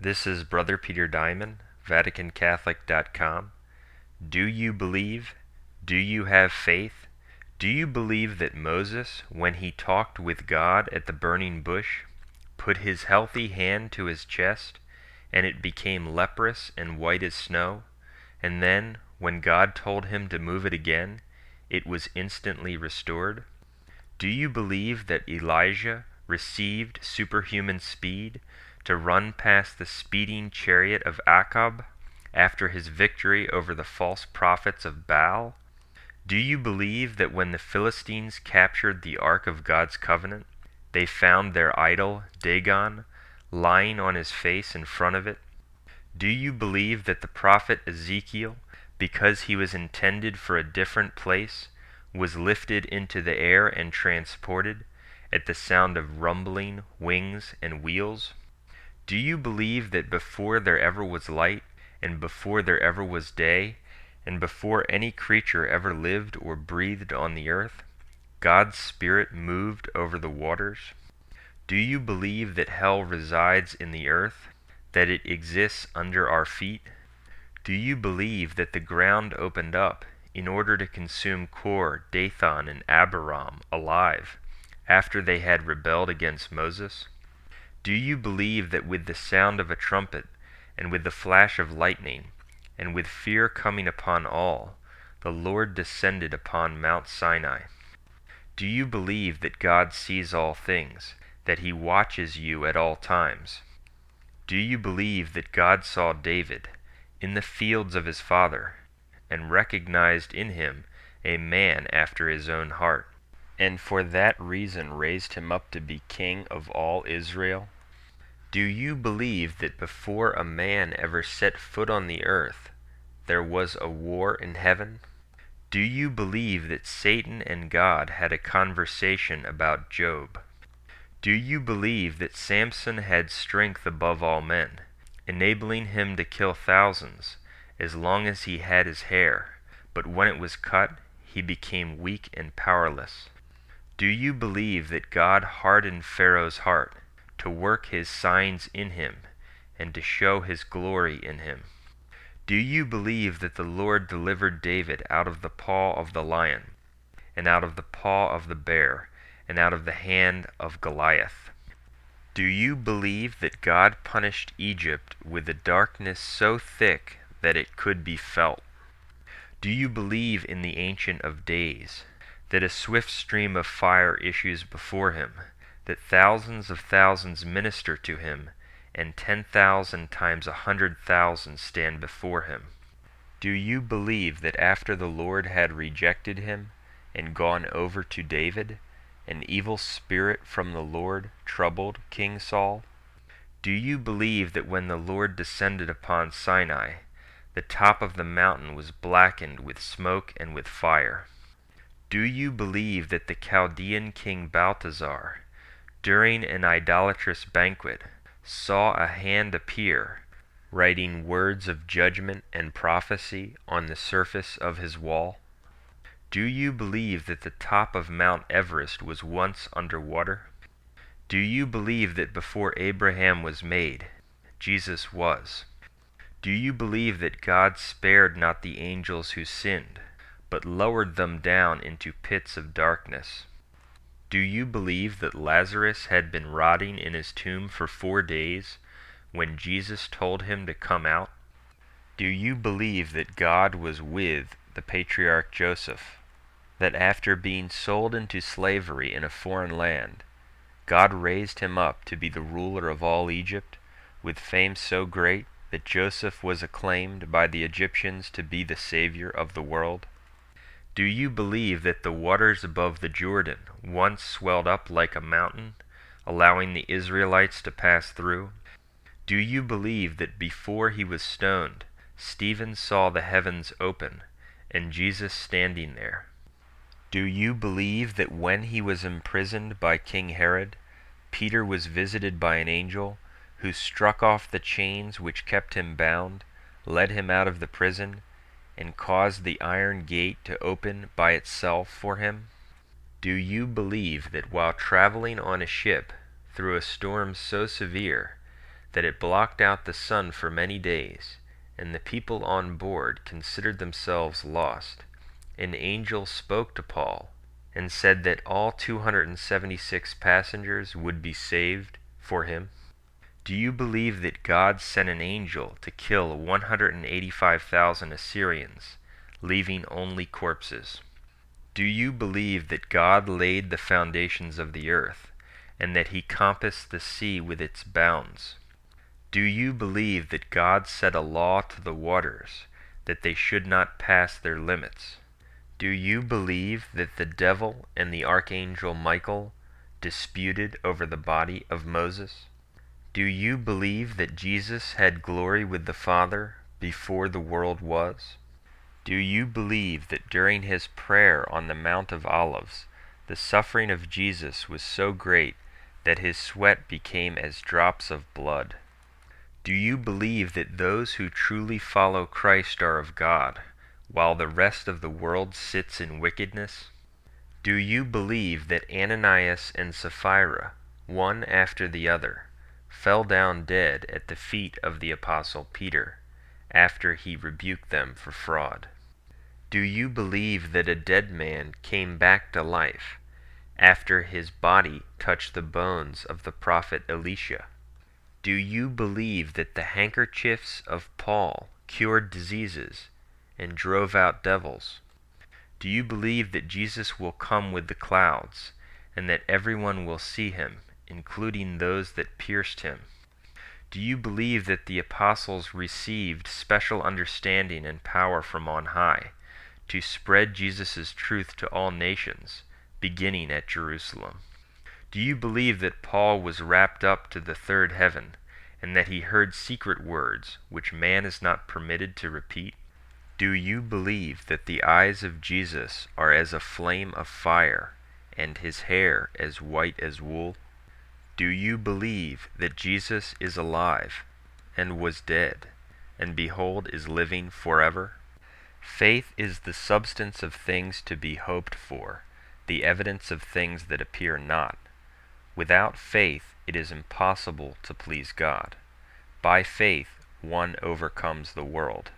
This is Brother Peter Diamond, vaticancatholic.com. Do you believe? Do you have faith? Do you believe that Moses, when he talked with God at the burning bush, put his healthy hand to his chest, and it became leprous and white as snow, and then, when God told him to move it again, it was instantly restored? Do you believe that Elijah received superhuman speed to run past the speeding chariot of Achab after his victory over the false prophets of Baal? Do you believe that when the Philistines captured the Ark of God's covenant, they found their idol, Dagon, lying on his face in front of it? Do you believe that the prophet Ezekiel, because he was intended for a different place, was lifted into the air and transported at the sound of rumbling wings and wheels? Do you believe that before there ever was light, and before there ever was day, and before any creature ever lived or breathed on the earth, God's Spirit moved over the waters? Do you believe that hell resides in the earth, that it exists under our feet? Do you believe that the ground opened up in order to consume Kor, Dathan, and Abiram alive, after they had rebelled against Moses? Do you believe that with the sound of a trumpet, and with the flash of lightning, and with fear coming upon all, the Lord descended upon Mount Sinai? Do you believe that God sees all things, that he watches you at all times? Do you believe that God saw David in the fields of his father, and recognized in him a man after his own heart, and for that reason raised him up to be king of all Israel? Do you believe that before a man ever set foot on the earth, there was a war in heaven? Do you believe that Satan and God had a conversation about Job? Do you believe that Samson had strength above all men, enabling him to kill thousands, as long as he had his hair, but when it was cut, he became weak and powerless? Do you believe that God hardened Pharaoh's heart to work his signs in him, and to show his glory in him? Do you believe that the Lord delivered David out of the paw of the lion, and out of the paw of the bear, and out of the hand of Goliath? Do you believe that God punished Egypt with a darkness so thick that it could be felt? Do you believe in the Ancient of Days, that a swift stream of fire issues before him, that thousands of thousands minister to him, and 10,000 times 100,000 stand before him? Do you believe that after the Lord had rejected him and gone over to David, an evil spirit from the Lord troubled King Saul? Do you believe that when the Lord descended upon Sinai, the top of the mountain was blackened with smoke and with fire? Do you believe that the Chaldean king Balthazar, during an idolatrous banquet, saw a hand appear, writing words of judgment and prophecy on the surface of his wall? Do you believe that the top of Mount Everest was once under water? Do you believe that before Abraham was made, Jesus was? Do you believe that God spared not the angels who sinned, but lowered them down into pits of darkness? Do you believe that Lazarus had been rotting in his tomb for 4 days when Jesus told him to come out? Do you believe that God was with the patriarch Joseph, that after being sold into slavery in a foreign land, God raised him up to be the ruler of all Egypt, with fame so great that Joseph was acclaimed by the Egyptians to be the Savior of the world? Do you believe that the waters above the Jordan once swelled up like a mountain, allowing the Israelites to pass through? Do you believe that before he was stoned, Stephen saw the heavens open, and Jesus standing there? Do you believe that when he was imprisoned by King Herod, Peter was visited by an angel, who struck off the chains which kept him bound, led him out of the prison, and caused the iron gate to open by itself for him? Do you believe that while traveling on a ship through a storm so severe that it blocked out the sun for many days, and the people on board considered themselves lost. An angel spoke to Paul and said that all 276 passengers would be saved for him. Do you believe that God sent an angel to kill 185,000 Assyrians, leaving only corpses? Do you believe that God laid the foundations of the earth, and that he compassed the sea with its bounds? Do you believe that God set a law to the waters, that they should not pass their limits? Do you believe that the devil and the archangel Michael disputed over the body of Moses? Do you believe that Jesus had glory with the Father before the world was? Do you believe that during his prayer on the Mount of Olives, the suffering of Jesus was so great that his sweat became as drops of blood? Do you believe that those who truly follow Christ are of God, while the rest of the world sits in wickedness? Do you believe that Ananias and Sapphira, one after the other, fell down dead at the feet of the Apostle Peter, after he rebuked them for fraud? Do you believe that a dead man came back to life, after his body touched the bones of the prophet Elisha? Do you believe that the handkerchiefs of Paul cured diseases and drove out devils? Do you believe that Jesus will come with the clouds, and that everyone will see him, including those that pierced him? Do you believe that the apostles received special understanding and power from on high to spread Jesus' truth to all nations, beginning at Jerusalem? Do you believe that Paul was wrapped up to the third heaven, and that he heard secret words which man is not permitted to repeat? Do you believe that the eyes of Jesus are as a flame of fire, and his hair as white as wool? Do you believe that Jesus is alive, and was dead, and behold is living forever? Faith is the substance of things to be hoped for, the evidence of things that appear not. Without faith it is impossible to please God. By faith one overcomes the world.